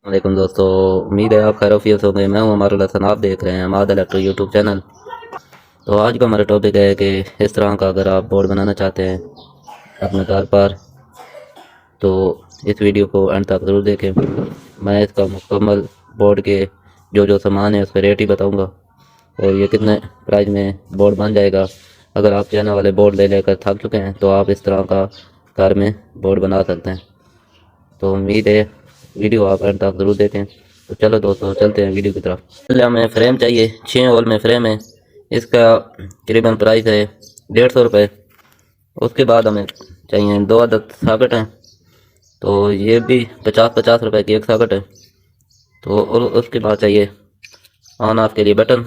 वालेकुम दोस्तों। उम्मीद है आप खैरियत से होंगे। मैं हूं हमारा लसन, आप देख रहे हैं माद इलेक्ट्रो यूट्यूब चैनल। तो आज का हमारा टॉपिक है कि इस तरह का अगर आप बोर्ड बनाना चाहते हैं अपने घर पर तो इस वीडियो को एंड तक ज़रूर देखें। मैं इसका मुकम्मल बोर्ड के जो जो सामान है उसका रेट ही बताऊंगा और ये कितने प्राइस में बोर्ड बन जाएगा। अगर आप चाइना वाले बोर्ड ले लेकर थक चुके हैं तो आप इस तरह का घर में बोर्ड बना सकते हैं। तो उम्मीद है वीडियो आप एंड तक ज़रूर देखें। तो चलो दोस्तों चलते हैं वीडियो की तरफ। पहले हमें फ्रेम चाहिए, 6 होल में फ्रेम है। इसका करीबन प्राइस है 150 रुपये। उसके बाद हमें चाहिए 2 अदद सॉकेट हैं, तो ये भी 50-50 रुपये की एक सॉकेट है। तो और उसके बाद चाहिए ऑन ऑफ के लिए बटन,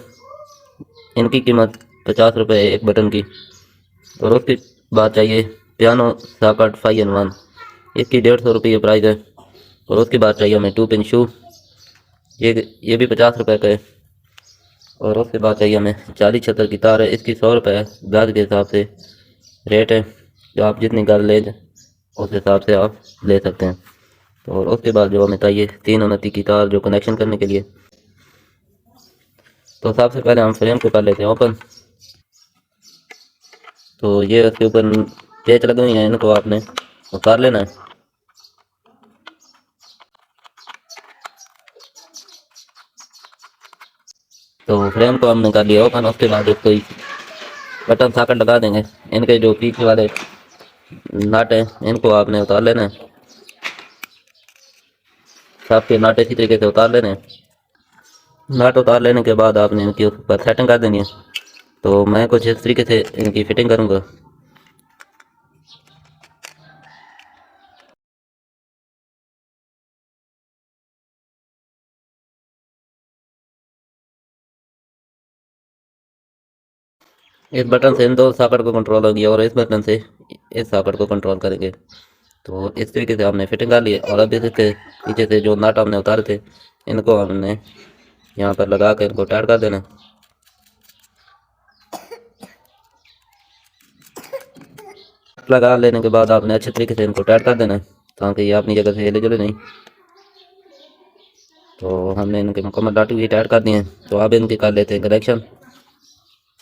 इनकी कीमत 50 रुपये एक बटन की। और उसके बाद चाहिए पियानो सॉकेट 5 in 1, इसकी 150 रुपये प्राइस है। और उसके बाद चाहिए हमें 2 पिन शू, ये भी 50 रुपये का है। और उसके बाद चाहिए हमें 40-76 की तार है, इसकी 100 रुपये गज के हिसाब से रेट है। जो आप जितनी गज ले उस हिसाब से आप ले सकते हैं। तो और उसके बाद जो हमें चाहिए 3 उन्नति की तार जो कनेक्शन करने के लिए। तो सबसे पहले हम फ्रेम को कर लेते हैं ओपन। तो ये उसके ऊपर पेच लगे हुए हैं, इनको आपने उतार लेना है। तो फ्रेम को हमने कर लिया ओपन। उसके बाद इसको बटन सॉकेट लगा देंगे। इनके जो पीछे वाले नट हैं इनको आपने उतार लेना है। सबके नट इसी तरीके से उतार लेने हैं। नट उतार लेने के बाद आपने इनकी ऊपर सेटिंग कर देनी है। तो मैं कुछ इस तरीके से इनकी फिटिंग करूँगा। इस बटन से इन दो सॉकेट को कंट्रोल होगी और इस बटन से इस सॉकेट को कंट्रोल करेंगे। तो इस तरीके से हमने फिटिंग कर ली है। और अब इसके पीछे से जो नट हमने उतारे थे इनको हमने यहाँ पर लगा कर इनको टाइट कर देना। लगा लेने के बाद आपने अच्छे तरीके से इनको टाइट कर देना है ताकि ये अपनी जगह से हिले जुले नहीं। तो हमने इनके मुकम्मल लाठी भी टाइट कर दिए हैं। तो अब इनके कर लेते हैं कनेक्शन।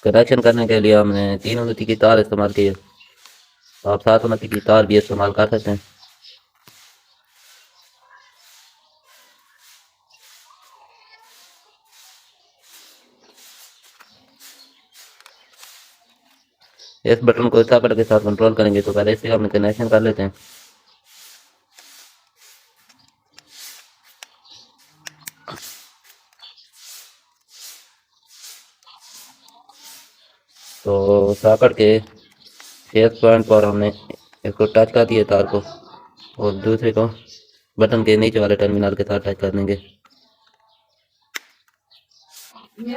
कनेक्शन करने के लिए हमने 3 उन्नति की तार इस्तेमाल की है। तो आप 7 उन्नति की तार भी इस्तेमाल कर सकते हैं। इस बटन को इस सॉकेट के साथ कंट्रोल करेंगे। तो पहले इसे हमने कनेक्शन कर लेते हैं। तो सॉकेट के फेस पॉइंट पर हमने इसको टच कर दिया तार को और दूसरे को बटन के नीचे वाले टर्मिनल के साथ टच कर देंगे।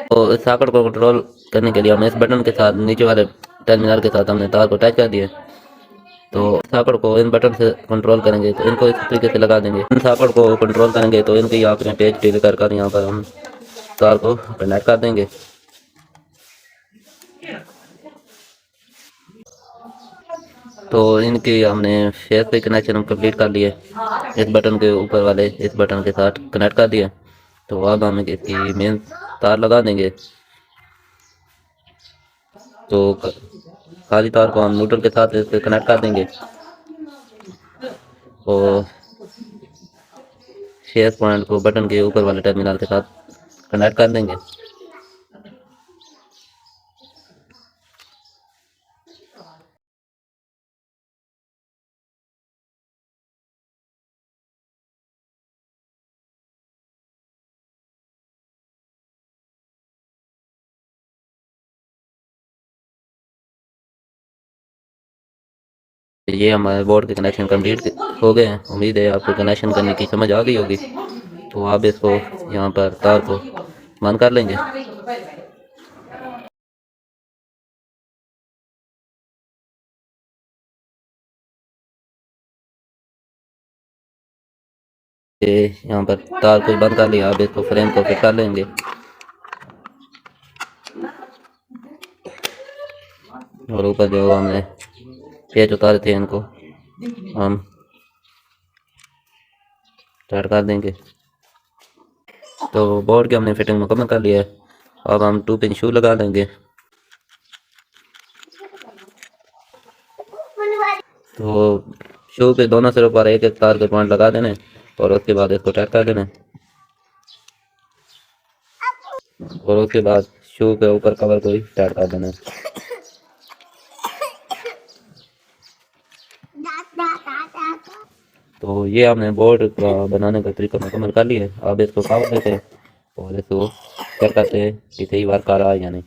तो इस सॉकेट को कंट्रोल करने के लिए हमने इस बटन के साथ नीचे वाले टर्मिनल के साथ हमने तार को टच कर दिया। तो सॉकेट को इन बटन से कंट्रोल करेंगे तो इनको इस तरीके से लगा देंगे। इन सॉकेट को कंट्रोल करेंगे तो इनके यहाँ पे पेज ढील कर यहाँ पर हम तार को कनेक्ट कर देंगे। तो इनके हमने फेस पे कनेक्शन हम कंप्लीट कर लिए। इस बटन के ऊपर वाले इस बटन के साथ कनेक्ट कर दिया। तो अब हम इसकी मेन तार लगा देंगे। तो खाली तार को हम न्यूट्रल के साथ इससे कनेक्ट कर देंगे और फेस पॉइंट को बटन के ऊपर वाले टर्मिनल के साथ कनेक्ट कर देंगे। ये हमारे बोर्ड के कनेक्शन कंप्लीट हो गए हैं। उम्मीद है आपको कनेक्शन करने की समझ आ गई होगी। तो आप इसको यहाँ पर तार को बंद कर लेंगे। ये यहाँ पर तार को बंद कर लिया। आप इसको फ्रेम को फिट कर लेंगे। और ऊपर जो हमने पेच उतारे थे इनको हम टाइट कर देंगे। तो बोर्ड की हमने फिटिंग मुकम्मल कर लिया है। अब हम 2 पिन शू लगा लेंगे। तो शू के दोनों सिरों पर एक एक तार के पॉइंट लगा देने और उसके बाद इसको टाइट कर देना और उसके बाद शू के ऊपर कवर को ही टाइट कर देना। तो ये हमने बोर्ड का बनाने का तरीका मुकम्मल कर लिया है। अब इसको काट लेते हैं और इसको चेक करते हैं कि सही वर्क आ रहा है या नहीं।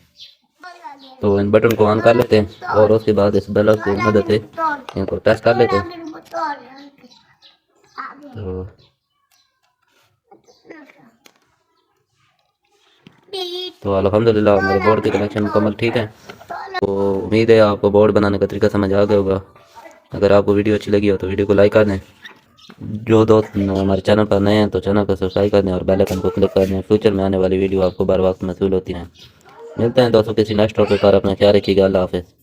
तो इन बटन को ऑन कर लेते हैं और उसके बाद इस बल्ब की मदद से इनको टेस्ट कर लेते हैं। तो अल्हम्दुलिल्लाह हमारे बोर्ड के कनेक्शन मुकम्मल ठीक है। तो उम्मीद है आपको बोर्ड बनाने का तरीका समझ आ गया होगा। अगर आपको वीडियो अच्छी लगी हो तो वीडियो को लाइक कर दें। जो दोस्त हमारे चैनल पर नए हैं तो चैनल को सब्सक्राइब कर दें और बेल आइकन को क्लिक कर दें। फ्यूचर में आने वाली वीडियो आपको बर वक्त मौसूल होती हैं। मिलते हैं दोस्तों किसी नेक्स्ट टॉपिक पर। अपना ख्याल रखिएगा। अल्लाह हाफ़िज़।